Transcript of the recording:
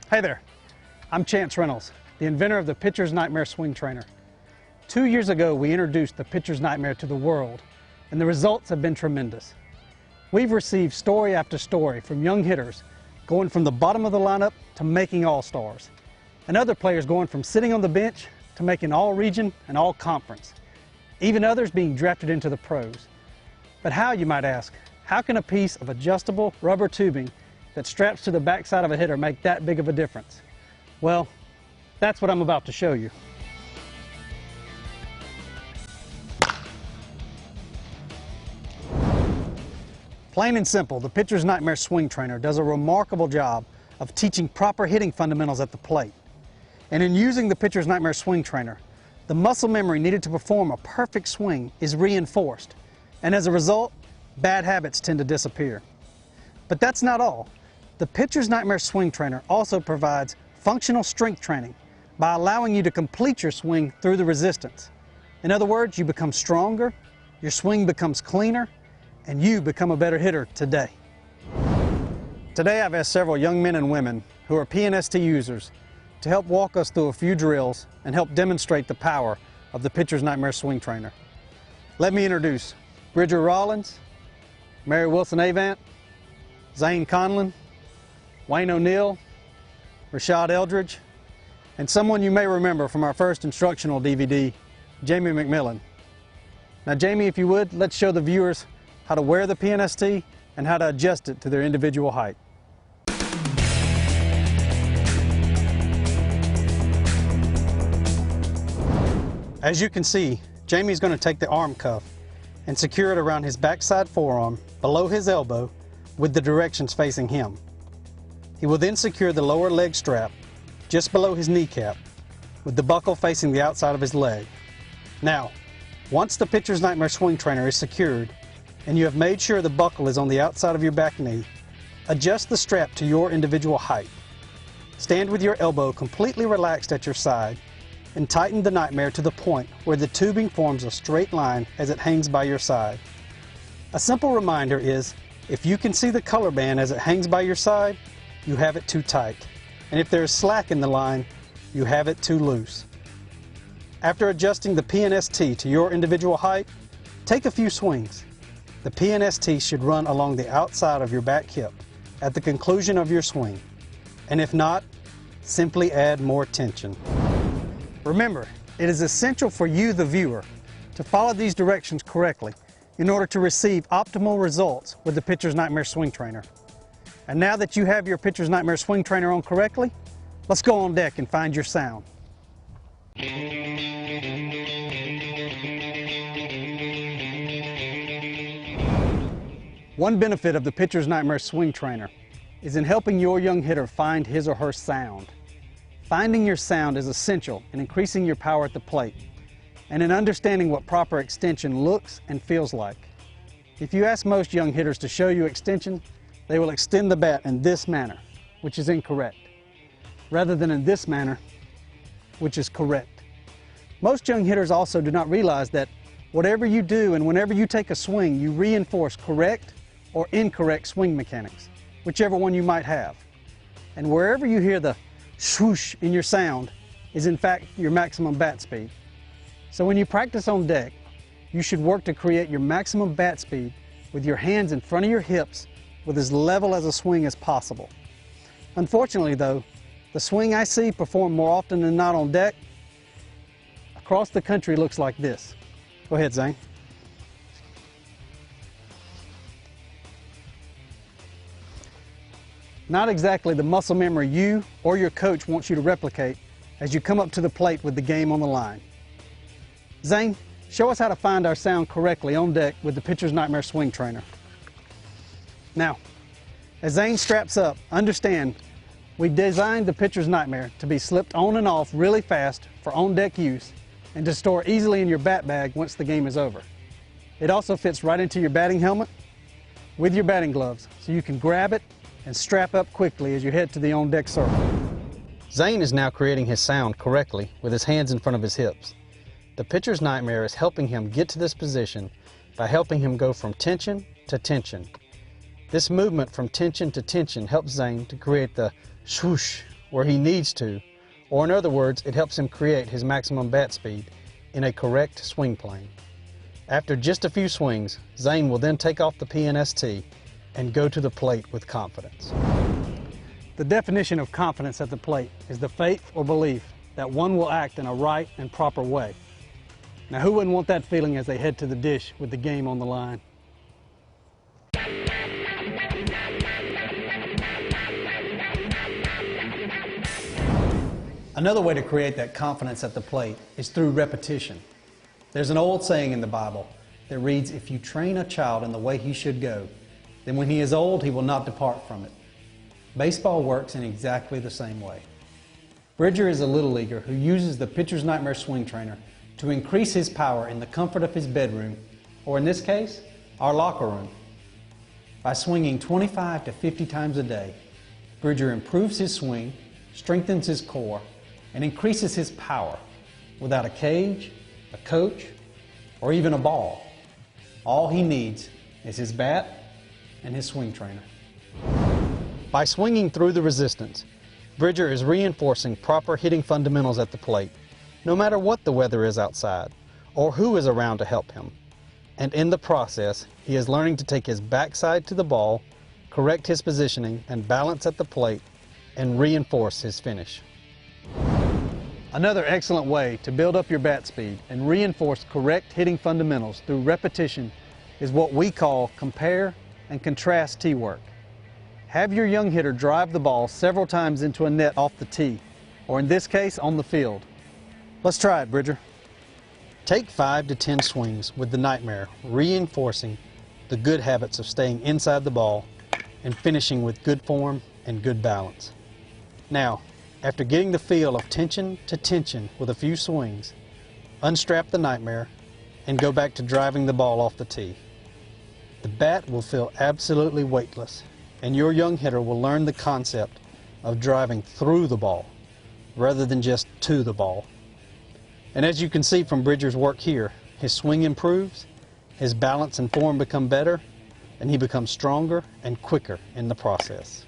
Hey there, I'm Chance Reynolds, the inventor of the Pitcher's Nightmare Swing Trainer. 2 years ago, we introduced the Pitcher's Nightmare to the world, and the results have been tremendous. We've received story after story from young hitters going from the bottom of the lineup to making All-Stars, and other players going from sitting on the bench to making All-Region and All-Conference, even others being drafted into the pros. But how, you might ask? How can a piece of adjustable rubber tubing that straps to the backside of a hitter make that big of a difference? Well, that's what I'm about to show you. Plain and simple, the Pitcher's Nightmare Swing Trainer does a remarkable job of teaching proper hitting fundamentals at the plate. And in using the Pitcher's Nightmare Swing Trainer, the muscle memory needed to perform a perfect swing is reinforced, and as a result, bad habits tend to disappear. But that's not all. The Pitcher's Nightmare Swing Trainer also provides functional strength training by allowing you to complete your swing through the resistance. In other words, you become stronger, your swing becomes cleaner, and you become a better hitter today. Today I've asked several young men and women who are PNST users to help walk us through a few drills and help demonstrate the power of the Pitcher's Nightmare Swing Trainer. Let me introduce Bridger Rollins, Mary Wilson Avant, Zane Conlon, Wayne O'Neill, Rashad Eldridge, and someone you may remember from our first instructional DVD, Jamie McMillan. Now Jamie, if you would, let's show the viewers how to wear the PNST and how to adjust it to their individual height. As you can see, Jamie's going to take the arm cuff and secure it around his backside forearm below his elbow with the directions facing him. He will then secure the lower leg strap just below his kneecap with the buckle facing the outside of his leg. Now, once the Pitcher's Nightmare Swing Trainer is secured and you have made sure the buckle is on the outside of your back knee, adjust the strap to your individual height. Stand with your elbow completely relaxed at your side and tighten the Nightmare to the point where the tubing forms a straight line as it hangs by your side. A simple reminder is, if you can see the color band as it hangs by your side, you have it too tight. And if there is slack in the line, you have it too loose. After adjusting the PNST to your individual height, take a few swings. The PNST should run along the outside of your back hip at the conclusion of your swing. And if not, simply add more tension. Remember, it is essential for you, the viewer, to follow these directions correctly in order to receive optimal results with the Pitcher's Nightmare Swing Trainer. And now that you have your Pitcher's Nightmare Swing Trainer on correctly, let's go on deck and find your sound. One benefit of the Pitcher's Nightmare Swing Trainer is in helping your young hitter find his or her sound. Finding your sound is essential in increasing your power at the plate and in understanding what proper extension looks and feels like. If you ask most young hitters to show you extension, they will extend the bat in this manner, which is incorrect, rather than in this manner, which is correct. Most young hitters also do not realize that whatever you do and whenever you take a swing, you reinforce correct or incorrect swing mechanics, whichever one you might have. And wherever you hear the swoosh in your sound is in fact your maximum bat speed. So when you practice on deck, you should work to create your maximum bat speed with your hands in front of your hips with as level as a swing as possible. Unfortunately though, the swing I see performed more often than not on deck across the country looks like this. Go ahead, Zane. Not exactly the muscle memory you or your coach wants you to replicate as you come up to the plate with the game on the line. Zane, show us how to find our sound correctly on deck with the Pitcher's Nightmare Swing Trainer. Now, as Zane straps up, understand we designed the Pitcher's Nightmare to be slipped on and off really fast for on-deck use and to store easily in your bat bag once the game is over. It also fits right into your batting helmet with your batting gloves, so you can grab it and strap up quickly as you head to the on-deck circle. Zane is now creating his sound correctly with his hands in front of his hips. The Pitcher's Nightmare is helping him get to this position by helping him go from tension to tension. This movement from tension to tension helps Zane to create the swoosh where he needs to, or in other words, it helps him create his maximum bat speed in a correct swing plane. After just a few swings, Zane will then take off the PNST and go to the plate with confidence. The definition of confidence at the plate is the faith or belief that one will act in a right and proper way. Now, who wouldn't want that feeling as they head to the dish with the game on the line? Another way to create that confidence at the plate is through repetition. There's an old saying in the Bible that reads, "If you train a child in the way he should go, then when he is old, he will not depart from it." Baseball works in exactly the same way. Bridger is a little leaguer who uses the pitcher's nightmare swing trainer to increase his power in the comfort of his bedroom, or in this case, our locker room. By swinging 25 to 50 times a day, Bridger improves his swing, strengthens his core, and increases his power without a cage, a coach, or even a ball. All he needs is his bat and his swing trainer. By swinging through the resistance, Bridger is reinforcing proper hitting fundamentals at the plate, no matter what the weather is outside or who is around to help him. And in the process, he is learning to take his backside to the ball, correct his positioning and balance at the plate, and reinforce his finish. Another excellent way to build up your bat speed and reinforce correct hitting fundamentals through repetition is what we call compare and contrast tee work. Have your young hitter drive the ball several times into a net off the tee, or in this case, on the field. Let's try it, Bridger. Take 5 to 10 swings with the nightmare, reinforcing the good habits of staying inside the ball and finishing with good form and good balance. Now, after getting the feel of tension to tension with a few swings, unstrap the nightmare and go back to driving the ball off the tee. The bat will feel absolutely weightless, and your young hitter will learn the concept of driving through the ball rather than just to the ball. And as you can see from Bridger's work here, his swing improves, his balance and form become better, and he becomes stronger and quicker in the process.